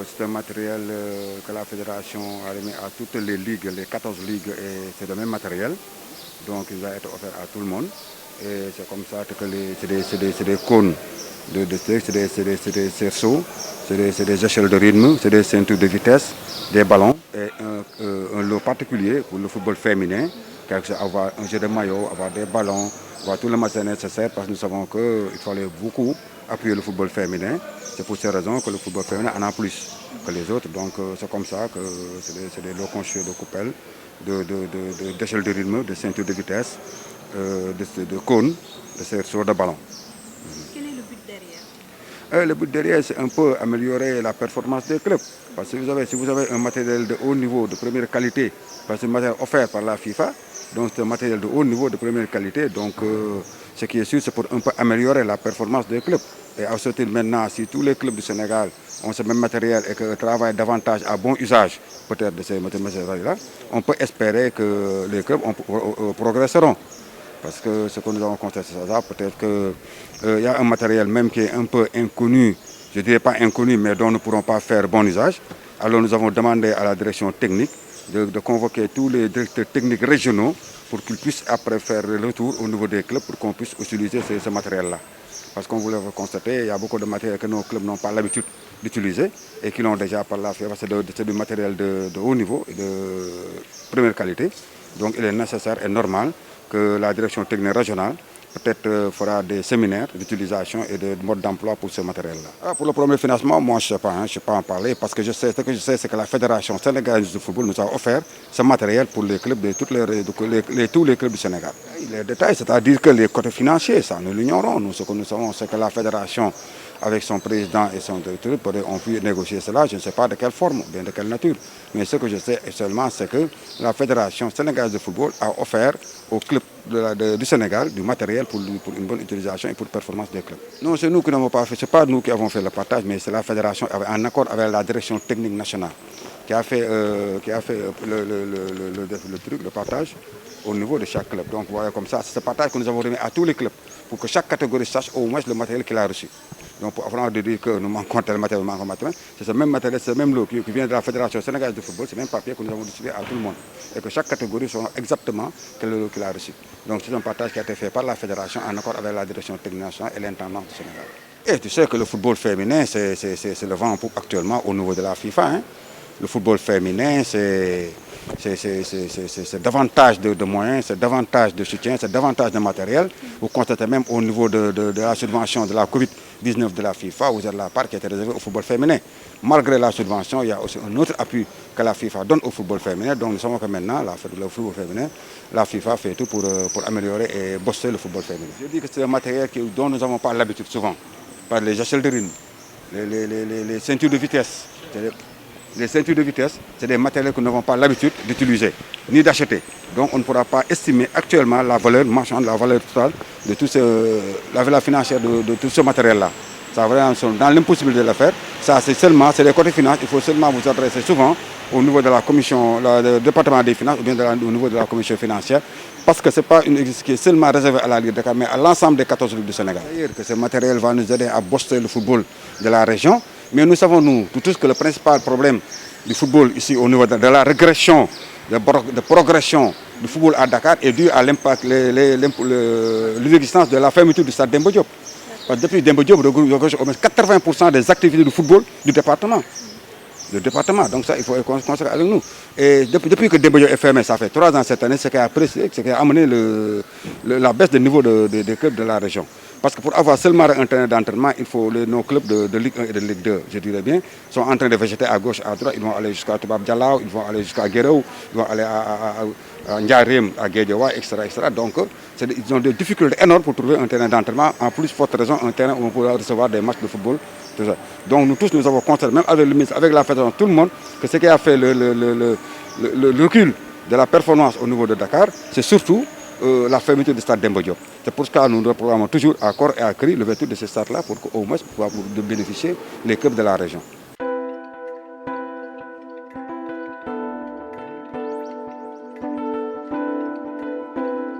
c'est un matériel que la fédération a remis à toutes les ligues, les 14 ligues, et c'est le même matériel. Donc il va être offert à tout le monde. Et c'est comme ça que c'est des cônes c'est des cerceaux, c'est des échelles de rythme, c'est des ceintures de vitesse, des ballons et un lot particulier pour le football féminin, avoir un jeu de maillot, avoir des ballons, avoir tout le matériel nécessaire parce que nous savons qu'il fallait beaucoup appuyer le football féminin. C'est pour ces raisons que le football féminin en a plus que les autres. Donc c'est comme ça que c'est des lots constitués de coupelles, d'échelles de rythme, de ceintures de vitesse, de cônes, de cerceaux, de ballons. Quel est le but derrière? Le but derrière, c'est un peu améliorer la performance des clubs. Parce que si vous avez un matériel de haut niveau, de première qualité, parce que c'est un matériel offert par la FIFA, donc c'est un matériel de haut niveau, de première qualité, donc ce qui est sûr, c'est pour un peu améliorer la performance des clubs. Et à ce titre, maintenant, si tous les clubs du Sénégal ont ce même matériel et que travaillent davantage à bon usage, peut-être de ces matériels-là, on peut espérer que les clubs progresseront. Parce que ce que nous avons constaté, c'est ça, peut-être qu'il y a un matériel même qui est un peu inconnu, je ne dirais pas inconnu, mais dont nous ne pourrons pas faire bon usage. Alors nous avons demandé à la direction technique de convoquer tous les directeurs techniques régionaux pour qu'ils puissent après faire le retour au niveau des clubs pour qu'on puisse utiliser ce matériel-là. Parce qu'on voulait constater, il y a beaucoup de matériel que nos clubs n'ont pas l'habitude d'utiliser et qui l'ont déjà par la fait. C'est du matériel de haut niveau et de première qualité. Donc il est nécessaire et normal que la direction technique régionale peut-être fera des séminaires d'utilisation et de mode d'emploi pour ce matériel-là. Pour le premier financement, moi je ne sais pas, je ne sais pas en parler parce que ce que je sais, c'est que la Fédération sénégalaise de football nous a offert ce matériel pour les clubs de tous les clubs du Sénégal. Les détails, c'est-à-dire que les côtés financiers, ça nous l'ignorons. Nous, ce que nous savons, c'est que la Fédération, avec son président et son directeur, ont pu négocier cela. Je ne sais pas de quelle forme, bien de quelle nature. Mais ce que je sais seulement, c'est que la Fédération sénégalaise de football a offert aux clubs du Sénégal du matériel pour une bonne utilisation et pour la performance des clubs. Non, c'est nous qui n'avons pas fait, c'est pas nous qui avons fait le partage, mais c'est la Fédération en accord avec la direction technique nationale qui a fait, le partage au niveau de chaque club. Donc voilà, comme ça, c'est ce partage que nous avons remis à tous les clubs pour que chaque catégorie sache au moins le matériel qu'il a reçu. Donc avant de dire que nous manquons tel matériel, c'est ce même matériel, ce même lot qui vient de la Fédération sénégalaise de football, c'est le même papier que nous avons distribué à tout le monde. Et que chaque catégorie saura exactement quel lot qu'il a reçu. Donc c'est un partage qui a été fait par la Fédération en accord avec la direction technique nationale et l'intendant du Sénégal. Et tu sais que le football féminin, c'est le vent en poupe actuellement au niveau de la FIFA. Hein. Le football féminin, c'est davantage de moyens, c'est davantage de soutien, c'est davantage de matériel. Vous constatez même au niveau de la subvention de la Covid-19 de la FIFA, vous avez la part qui a été réservée au football féminin. Malgré la subvention, il y a aussi un autre appui que la FIFA donne au football féminin. Donc nous savons que maintenant, le football féminin, la FIFA fait tout pour améliorer et bosser le football féminin. Je dis que c'est un matériel dont nous n'avons pas l'habitude souvent, par les échelles de rythme, les ceintures de vitesse. Les ceintures de vitesse, c'est des matériels que nous n'avons pas l'habitude d'utiliser, ni d'acheter. Donc on ne pourra pas estimer actuellement la valeur marchande, la valeur totale de tout la valeur financière de tout ce matériel-là. Ça va dans l'impossibilité de le faire. Ça, c'est les côtés finances. Il faut seulement vous adresser souvent au niveau de la commission, le département des finances ou bien au niveau de la commission financière. Parce que ce n'est pas une exercice qui est seulement réservé à la Ligue de Dakar, mais à l'ensemble des 14 ligues du Sénégal. D'ailleurs, que ce matériel va nous aider à booster le football de la région. Mais nous savons, nous, tous que le principal problème du football ici au niveau de la régression, de progression du football à Dakar est dû à l'impact, l'existence de la fermeture du stade Demba Diop. Parce que depuis Demba Diop, regroupe au moins 80% des activités du football du département. Donc ça, il faut constater avec nous. Et depuis que Demba Diop est fermé, ça fait 3 ans cette année, ce qui a amené la baisse des niveaux des clubs de la région. Parce que pour avoir seulement un terrain d'entraînement, il faut nos clubs de Ligue 1 et de Ligue 2, je dirais bien, sont en train de végéter à gauche, à droite. Ils vont aller jusqu'à Toubab Dialaw, ils vont aller jusqu'à Guéréo, ils vont aller à Ndiarem, à Guédiawa, etc. Donc, ils ont des difficultés énormes pour trouver un terrain d'entraînement. En plus, forte raison, un terrain où on pourra recevoir des matchs de football. Tout ça. Donc, nous tous, nous avons constaté, même avec le ministre, avec la fédération, tout le monde, que ce qui a fait le recul de la performance au niveau de Dakar, c'est surtout la fermeture du stade Demba Diop. C'est pour ça que nous reprogrammons toujours à corps et à cri l'ouverture de ce stade-là pour qu'au moins pour bénéficier les clubs de la région.